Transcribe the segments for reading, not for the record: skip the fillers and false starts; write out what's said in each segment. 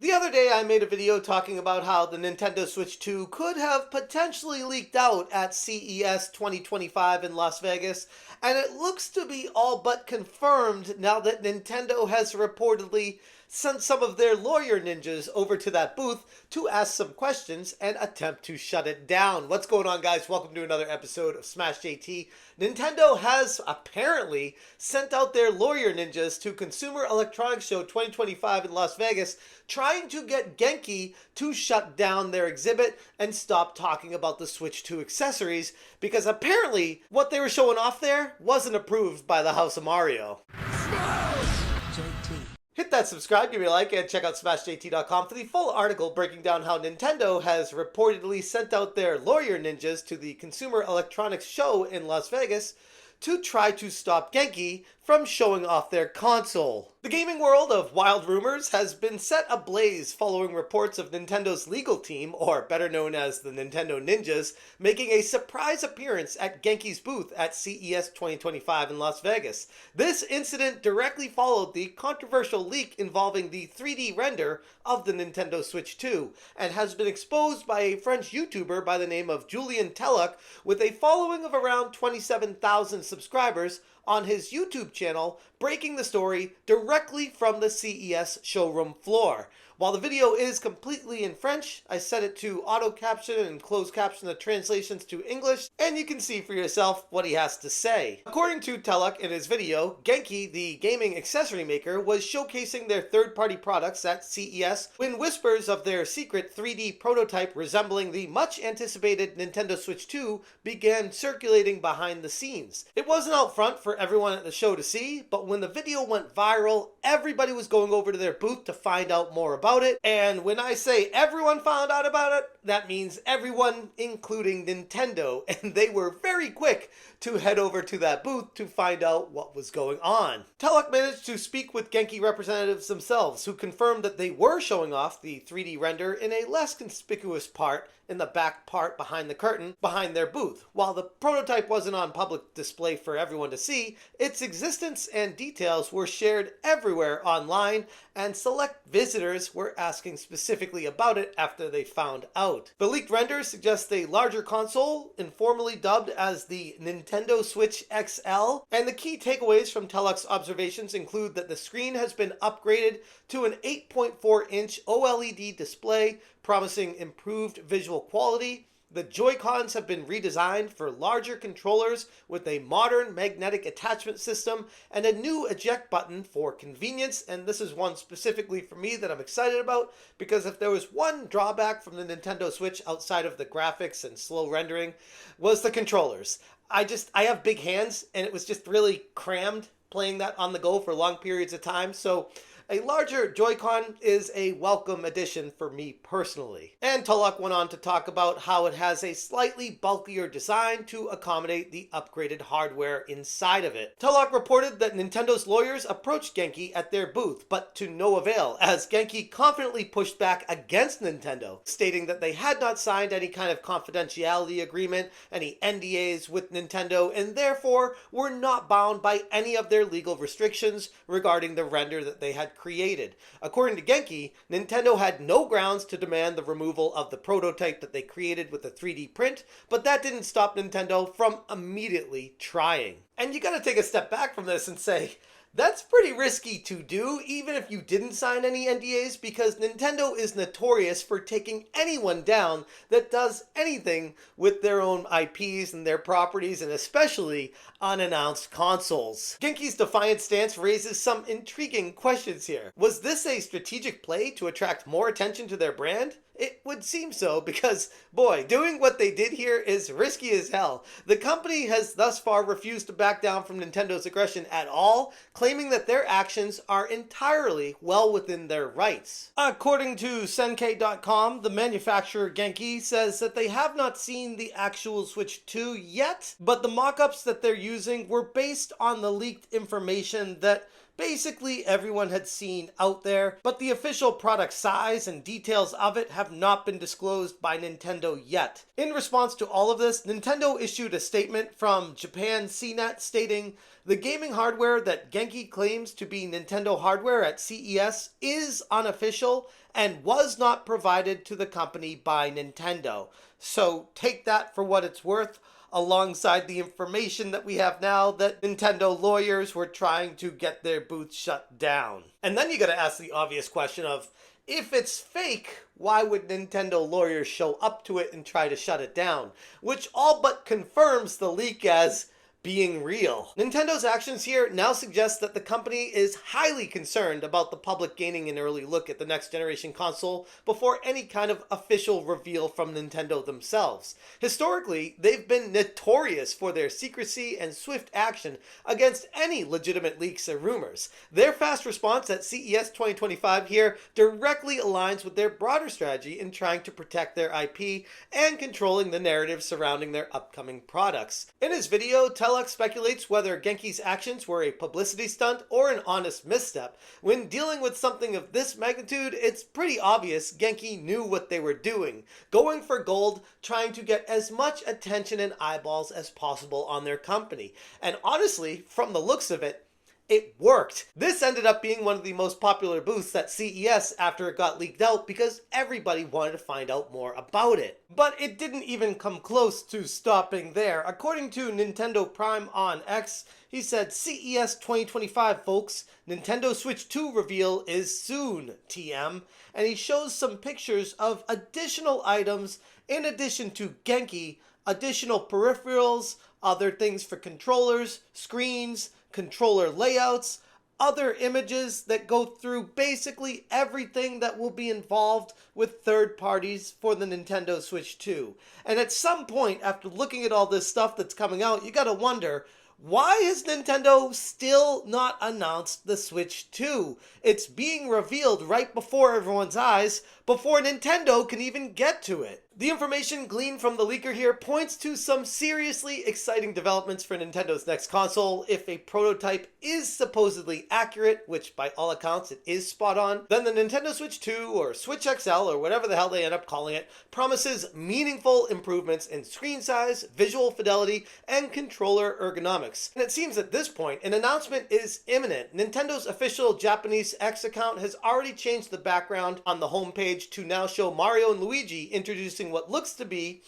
The other day I made a video talking about how the Nintendo Switch 2 could have potentially leaked out at CES 2025 in Las Vegas, and it looks to be all but confirmed now that Nintendo has reportedly sent some of their lawyer ninjas over to that booth to ask some questions and attempt to shut it down. What's going on, guys? Welcome to another episode of Smash JT. Nintendo has apparently sent out their lawyer ninjas to Consumer Electronics Show 2025 in Las Vegas, trying to get Genki to shut down their exhibit and stop talking about the Switch 2 accessories, because apparently what they were showing off there wasn't approved by the House of Mario. Hit that subscribe, give me a like, and check out SmashJT.com for the full article breaking down how Nintendo has reportedly sent out their lawyer ninjas to the Consumer Electronics Show in Las Vegas to try to stop Genki from showing off their console. The gaming world of wild rumors has been set ablaze following reports of Nintendo's legal team, or better known as the Nintendo Ninjas, making a surprise appearance at Genki's booth at CES 2025 in Las Vegas. This incident directly followed the controversial leak involving the 3D render of the Nintendo Switch 2, and has been exposed by a French YouTuber by the name of Julien Telluck, with a following of around 27,000 subscribers on his YouTube channel, breaking the story directly from the CES showroom floor. While the video is completely in French, I set it to auto caption and closed caption the translations to English, and you can see for yourself what he has to say. According to Telluck in his video, Genki, the gaming accessory maker, was showcasing their third-party products at CES when whispers of their secret 3D prototype resembling the much-anticipated Nintendo Switch 2 began circulating behind the scenes. It wasn't out front for everyone at the show to see, but when the video went viral, everybody was going over to their booth to find out more about it. And when I say everyone found out about it, that means everyone, including Nintendo, and they were very quick to head over to that booth to find out what was going on. Telluck managed to speak with Genki representatives themselves, who confirmed that they were showing off the 3D render in a less conspicuous part in the back part behind the curtain behind their booth. While the prototype wasn't on public display for everyone to see, its existence and details were shared everywhere online, and select visitors were asking specifically about it after they found out. The leaked render suggests a larger console, informally dubbed as the Nintendo Switch XL, and the key takeaways from Telluck's observations include that the screen has been upgraded to an 8.4-inch OLED display, promising improved visual quality. The Joy-Cons have been redesigned for larger controllers with a modern magnetic attachment system and a new eject button for convenience, and this is one specifically for me that I'm excited about, because if there was one drawback from the Nintendo Switch outside of the graphics and slow rendering, was the controllers. I have big hands, and it was just really crammed playing that on the go for long periods of time, so a larger Joy-Con is a welcome addition for me personally. And Telluck went on to talk about how it has a slightly bulkier design to accommodate the upgraded hardware inside of it. Telluck reported that Nintendo's lawyers approached Genki at their booth, but to no avail, as Genki confidently pushed back against Nintendo, stating that they had not signed any kind of confidentiality agreement, any NDAs with Nintendo, and therefore were not bound by any of their legal restrictions regarding the render that they had created. According to Genki, Nintendo had no grounds to demand the removal of the prototype that they created with the 3D print, but that didn't stop Nintendo from immediately trying. And you gotta take a step back from this and say, that's pretty risky to do, even if you didn't sign any NDAs, because Nintendo is notorious for taking anyone down that does anything with their own IPs and their properties, and especially unannounced consoles. Genki's defiant stance raises some intriguing questions here. Was this a strategic play to attract more attention to their brand? It would seem so, because, boy, doing what they did here is risky as hell. The company has thus far refused to back down from Nintendo's aggression at all, claiming that their actions are entirely well within their rights. According to Senkei.com, the manufacturer Genki says that they have not seen the actual Switch 2 yet, but the mock-ups that they're using were based on the leaked information that basically everyone had seen out there, but the official product size and details of it have not been disclosed by Nintendo yet. In response to all of this, Nintendo issued a statement from Japan CNET stating, "The gaming hardware that Genki claims to be Nintendo hardware at CES is unofficial and was not provided to the company by Nintendo." So take that for what it's worth, alongside the information that we have now that Nintendo lawyers were trying to get their booth shut down. And then you gotta ask the obvious question of, if it's fake, why would Nintendo lawyers show up to it and try to shut it down? Which all but confirms the leak as being real. Nintendo's actions here now suggest that the company is highly concerned about the public gaining an early look at the next generation console before any kind of official reveal from Nintendo themselves. Historically, they've been notorious for their secrecy and swift action against any legitimate leaks or rumors. Their fast response at CES 2025 here directly aligns with their broader strategy in trying to protect their IP and controlling the narrative surrounding their upcoming products. In his video, Telex speculates whether Genki's actions were a publicity stunt or an honest misstep. When dealing with something of this magnitude, it's pretty obvious Genki knew what they were doing, going for gold, trying to get as much attention and eyeballs as possible on their company. And honestly, from the looks of it, it worked. This ended up being one of the most popular booths at CES after it got leaked out because everybody wanted to find out more about it. But it didn't even come close to stopping there. According to Nintendo Prime on X, he said, "CES 2025, folks. Nintendo Switch 2 reveal is soon, TM." And he shows some pictures of additional items in addition to Genki, additional peripherals, other things for controllers, screens, controller layouts, other images that go through basically everything that will be involved with third parties for the Nintendo Switch 2. And at some point, after looking at all this stuff that's coming out, you gotta wonder, why has Nintendo still not announced the Switch 2? It's being revealed right before everyone's eyes, before Nintendo can even get to it. The information gleaned from the leaker here points to some seriously exciting developments for Nintendo's next console. If a prototype is supposedly accurate, which by all accounts it is spot on, then the Nintendo Switch 2 or Switch XL or whatever the hell they end up calling it promises meaningful improvements in screen size, visual fidelity, and controller ergonomics. And it seems at this point an announcement is imminent. Nintendo's official Japanese X account has already changed the background on the homepage to now show Mario and Luigi introducing what looks to be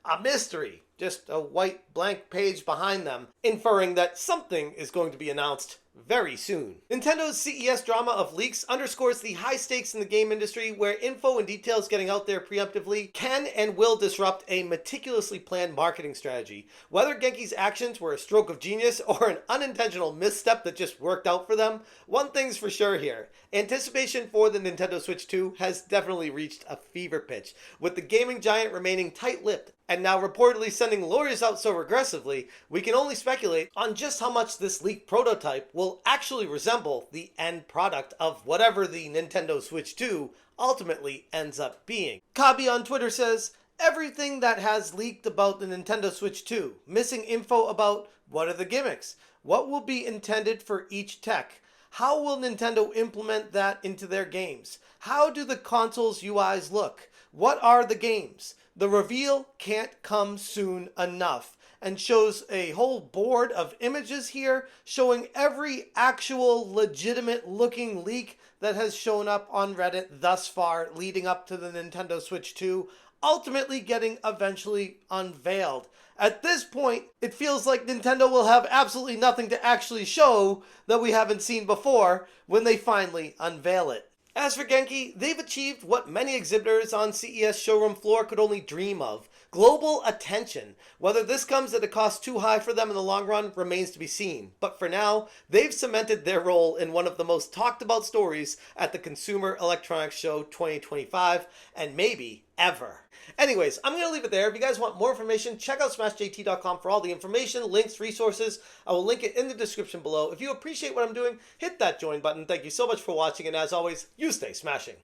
a mystery, just a white blank page behind them, inferring that something is going to be announced very soon. Nintendo's CES drama of leaks underscores the high stakes in the game industry, where info and details getting out there preemptively can and will disrupt a meticulously planned marketing strategy. Whether Genki's actions were a stroke of genius or an unintentional misstep that just worked out for them, one thing's for sure here. Anticipation for the Nintendo Switch 2 has definitely reached a fever pitch, with the gaming giant remaining tight-lipped and now reportedly sending lawyers out so aggressively, we can only speculate on just how much this leaked prototype will actually resemble the end product of whatever the Nintendo Switch 2 ultimately ends up being. Kabi on Twitter says, "Everything that has leaked about the Nintendo Switch 2, missing info about what are the gimmicks, what will be intended for each tech, how will Nintendo implement that into their games, how do the console's UIs look, what are the games? The reveal can't come soon enough," and shows a whole board of images here showing every actual legitimate looking leak that has shown up on Reddit thus far leading up to the Nintendo Switch 2 ultimately getting eventually unveiled. At this point, it feels like Nintendo will have absolutely nothing to actually show that we haven't seen before when they finally unveil it. As for Genki, they've achieved what many exhibitors on CES showroom floor could only dream of: global attention. Whether this comes at a cost too high for them in the long run remains to be seen. But for now, they've cemented their role in one of the most talked about stories at the Consumer Electronics Show 2025, and maybe ever. Anyways, I'm going to leave it there. If you guys want more information, check out smashjt.com for all the information, links, resources. I will link it in the description below. If you appreciate what I'm doing, hit that join button. Thank you so much for watching, and as always, you stay smashing.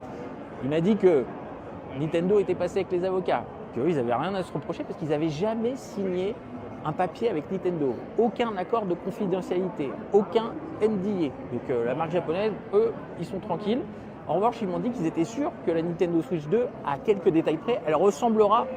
Il m'a dit que Nintendo était passé avec les avocats, qu'eux, ils n'avaient rien à se reprocher parce qu'ils n'avaient jamais signé un papier avec Nintendo, aucun accord de confidentialité, aucun NDA. Donc la marque japonaise, eux, ils sont tranquilles. En revanche, ils m'ont dit qu'ils étaient sûrs que la Nintendo Switch 2, à quelques détails près, elle ressemblera